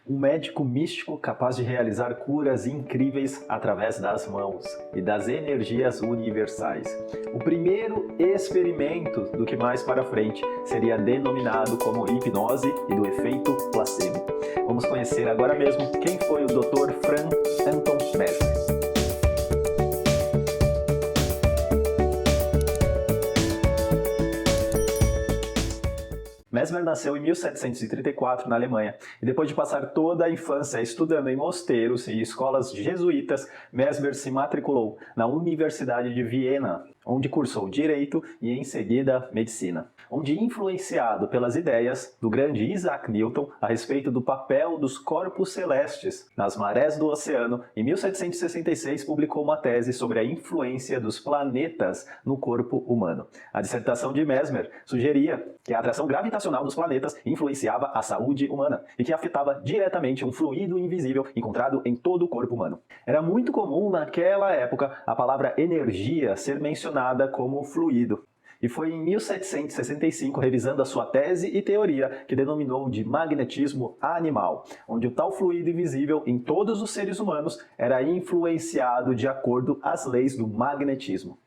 Um médico místico capaz de realizar curas incríveis através das mãos e das energias universais. O primeiro experimento do que mais para frente seria denominado como hipnose e do efeito placebo. Vamos conhecer agora mesmo quem foi o Dr. Franz Anton Mesmer. Mesmer nasceu em 1734 na Alemanha e depois de passar toda a infância estudando em mosteiros e escolas jesuítas, Mesmer se matriculou na Universidade de Viena, onde cursou Direito e em seguida Medicina, onde influenciado pelas ideias do grande Isaac Newton a respeito do papel dos corpos celestes nas marés do oceano, em 1766 publicou uma tese sobre a influência dos planetas no corpo humano. A dissertação de Mesmer sugeria que a atração gravitacional dos planetas influenciava a saúde humana e que afetava diretamente um fluido invisível encontrado em todo o corpo humano. Era muito comum naquela época a palavra energia ser mencionada como fluido. E foi em 1765, revisando a sua tese e teoria, que denominou de magnetismo animal, onde o tal fluido invisível em todos os seres humanos era influenciado de acordo às leis do magnetismo.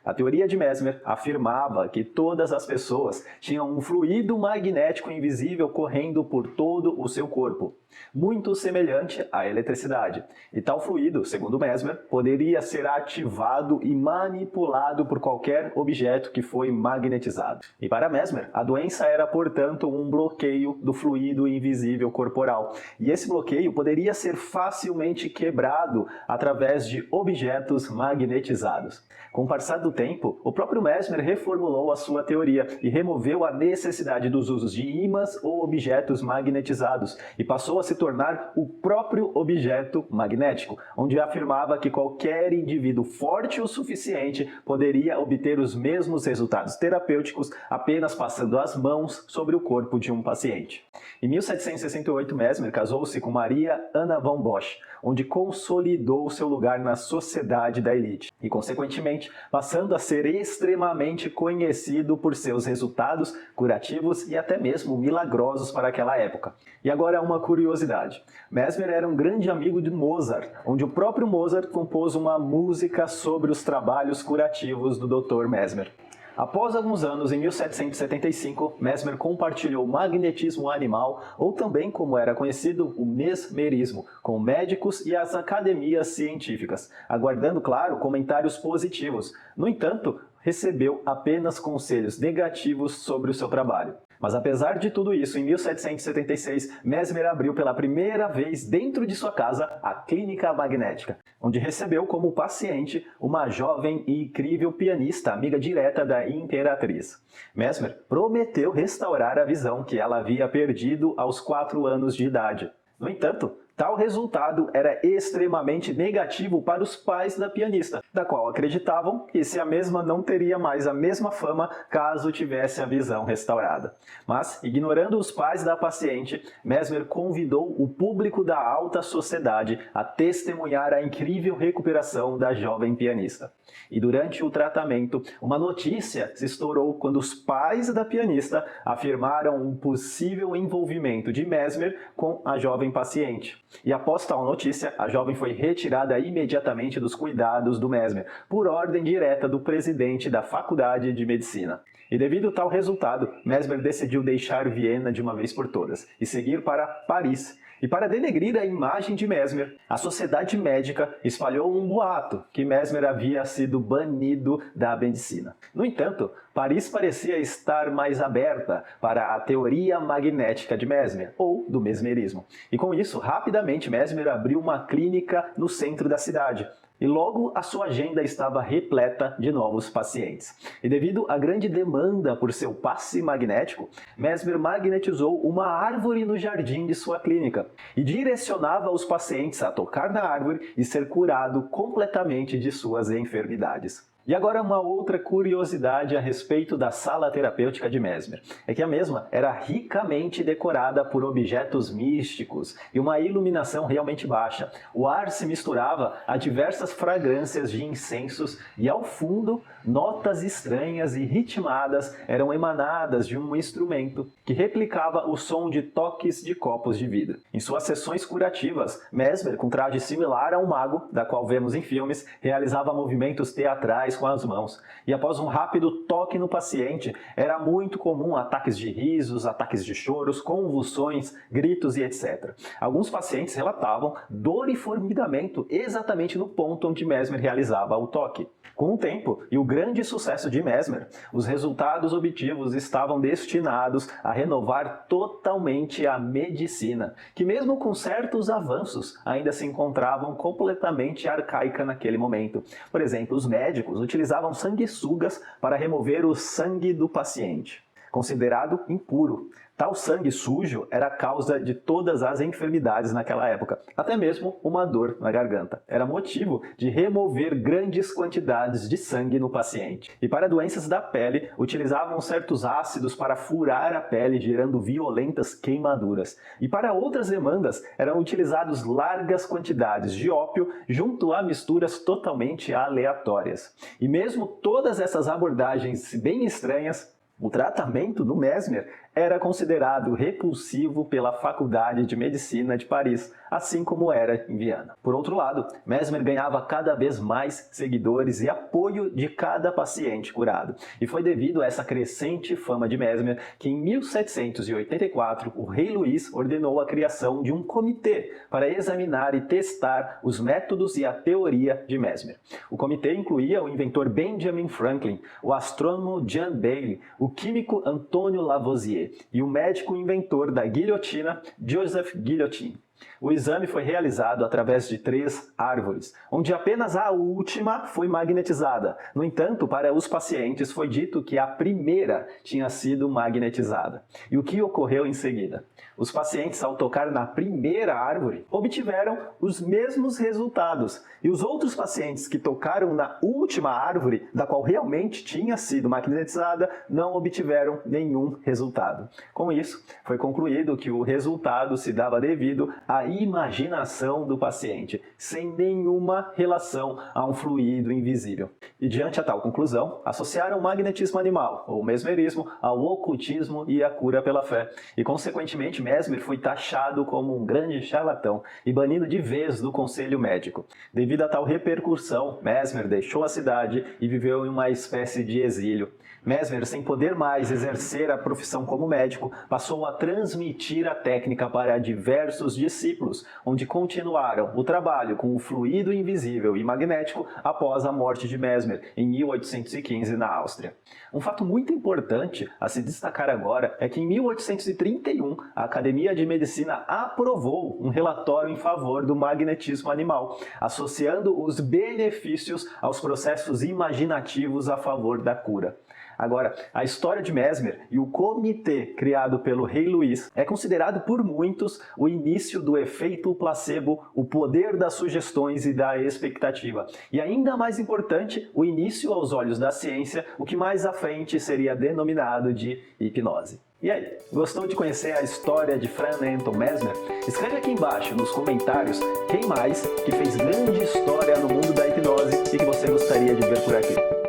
A teoria de Mesmer afirmava que todas as pessoas tinham um fluido magnético invisível correndo por todo o seu corpo, muito semelhante à eletricidade. E tal fluido, segundo Mesmer, poderia ser ativado e manipulado por qualquer objeto que foi magnetizado. E para Mesmer, a doença era, portanto, um bloqueio do fluido invisível corporal. E esse bloqueio poderia ser facilmente quebrado através de objetos magnetizados. Com o passar do tempo, o próprio Mesmer reformulou a sua teoria e removeu a necessidade dos usos de ímãs ou objetos magnetizados e passou a se tornar o próprio objeto magnético, onde afirmava que qualquer indivíduo forte o suficiente poderia obter os mesmos resultados terapêuticos apenas passando as mãos sobre o corpo de um paciente. Em 1768, Mesmer casou-se com Maria Anna von Bosch, onde consolidou seu lugar na sociedade da elite e, consequentemente, passando a ser extremamente conhecido por seus resultados curativos e até mesmo milagrosos para aquela época. E agora uma curiosidade. Mesmer era um grande amigo de Mozart, onde o próprio Mozart compôs uma música sobre os trabalhos curativos do Dr. Mesmer. Após alguns anos, em 1775, Mesmer compartilhou o magnetismo animal, ou também, como era conhecido, o mesmerismo, com médicos e as academias científicas, aguardando, claro, comentários positivos. No entanto, recebeu apenas conselhos negativos sobre o seu trabalho. Mas apesar de tudo isso, em 1776, Mesmer abriu pela primeira vez dentro de sua casa a Clínica Magnética, onde recebeu como paciente uma jovem e incrível pianista, amiga direta da imperatriz. Mesmer prometeu restaurar a visão que ela havia perdido aos 4 anos de idade. No entanto, tal resultado era extremamente negativo para os pais da pianista, da qual acreditavam que a mesma não teria mais a mesma fama caso tivesse a visão restaurada. Mas, ignorando os pais da paciente, Mesmer convidou o público da alta sociedade a testemunhar a incrível recuperação da jovem pianista. E durante o tratamento, uma notícia se estourou quando os pais da pianista afirmaram um possível envolvimento de Mesmer com a jovem paciente. E após tal notícia, a jovem foi retirada imediatamente dos cuidados do Mesmer, por ordem direta do presidente da Faculdade de Medicina. E devido a tal resultado, Mesmer decidiu deixar Viena de uma vez por todas e seguir para Paris. E para denegrir a imagem de Mesmer, a sociedade médica espalhou um boato que Mesmer havia sido banido da medicina. No entanto, Paris parecia estar mais aberta para a teoria magnética de Mesmer, ou do mesmerismo. E com isso, rapidamente Mesmer abriu uma clínica no centro da cidade. E logo a sua agenda estava repleta de novos pacientes. E devido à grande demanda por seu passe magnético, Mesmer magnetizou uma árvore no jardim de sua clínica e direcionava os pacientes a tocar na árvore e ser curado completamente de suas enfermidades. E agora uma outra curiosidade a respeito da sala terapêutica de Mesmer, é que a mesma era ricamente decorada por objetos místicos e uma iluminação realmente baixa. O ar se misturava a diversas fragrâncias de incensos e ao fundo, notas estranhas e ritmadas eram emanadas de um instrumento que replicava o som de toques de copos de vidro. Em suas sessões curativas, Mesmer, com traje similar a um mago, da qual vemos em filmes, realizava movimentos teatrais com as mãos. E após um rápido toque no paciente, era muito comum ataques de risos, ataques de choros, convulsões, gritos e etc. Alguns pacientes relatavam dor e formigamento exatamente no ponto onde Mesmer realizava o toque. Com o tempo e o grande sucesso de Mesmer, os resultados obtidos estavam destinados a renovar totalmente a medicina, que mesmo com certos avanços, ainda se encontravam completamente arcaica naquele momento. Por exemplo, os médicos utilizavam sanguessugas para remover o sangue do paciente, considerado impuro. Tal sangue sujo era a causa de todas as enfermidades naquela época, até mesmo uma dor na garganta. Era motivo de remover grandes quantidades de sangue no paciente. E para doenças da pele, utilizavam certos ácidos para furar a pele, gerando violentas queimaduras. E para outras demandas, eram utilizados largas quantidades de ópio junto a misturas totalmente aleatórias. E mesmo todas essas abordagens bem estranhas, o tratamento do Mesmer era considerado repulsivo pela Faculdade de Medicina de Paris, assim como era em Viena. Por outro lado, Mesmer ganhava cada vez mais seguidores e apoio de cada paciente curado. E foi devido a essa crescente fama de Mesmer que em 1784 o rei Luís ordenou a criação de um comitê para examinar e testar os métodos e a teoria de Mesmer. O comitê incluía o inventor Benjamin Franklin, o astrônomo Jean Bailly, o químico Antônio Lavoisier e o médico inventor da guilhotina Joseph Guillotin. O exame foi realizado através de 3 árvores, onde apenas a última foi magnetizada. No entanto, para os pacientes foi dito que a primeira tinha sido magnetizada. E o que ocorreu em seguida? Os pacientes, ao tocar na primeira árvore, obtiveram os mesmos resultados. E os outros pacientes que tocaram na última árvore, da qual realmente tinha sido magnetizada, não obtiveram nenhum resultado. Com isso, foi concluído que o resultado se dava devido à imaginação do paciente, sem nenhuma relação a um fluido invisível. E diante a tal conclusão, associaram o magnetismo animal, ou mesmerismo, ao ocultismo e à cura pela fé. E, consequentemente, Mesmer foi taxado como um grande charlatão e banido de vez do conselho médico. Devido a tal repercussão, Mesmer deixou a cidade e viveu em uma espécie de exílio. Mesmer, sem poder mais exercer a profissão como médico, passou a transmitir a técnica para diversos discípulos, onde continuaram o trabalho com o fluido invisível e magnético após a morte de Mesmer, em 1815, na Áustria. Um fato muito importante a se destacar agora é que em 1831, a Academia de Medicina aprovou um relatório em favor do magnetismo animal, associando os benefícios aos processos imaginativos a favor da cura. Agora, a história de Mesmer e o comitê criado pelo rei Luís é considerado por muitos o início do efeito placebo, o poder das sugestões e da expectativa. E ainda mais importante, o início aos olhos da ciência, o que mais à frente seria denominado de hipnose. E aí, gostou de conhecer a história de Franz Anton Mesmer? Escreve aqui embaixo nos comentários quem mais que fez grande história no mundo da hipnose e que você gostaria de ver por aqui.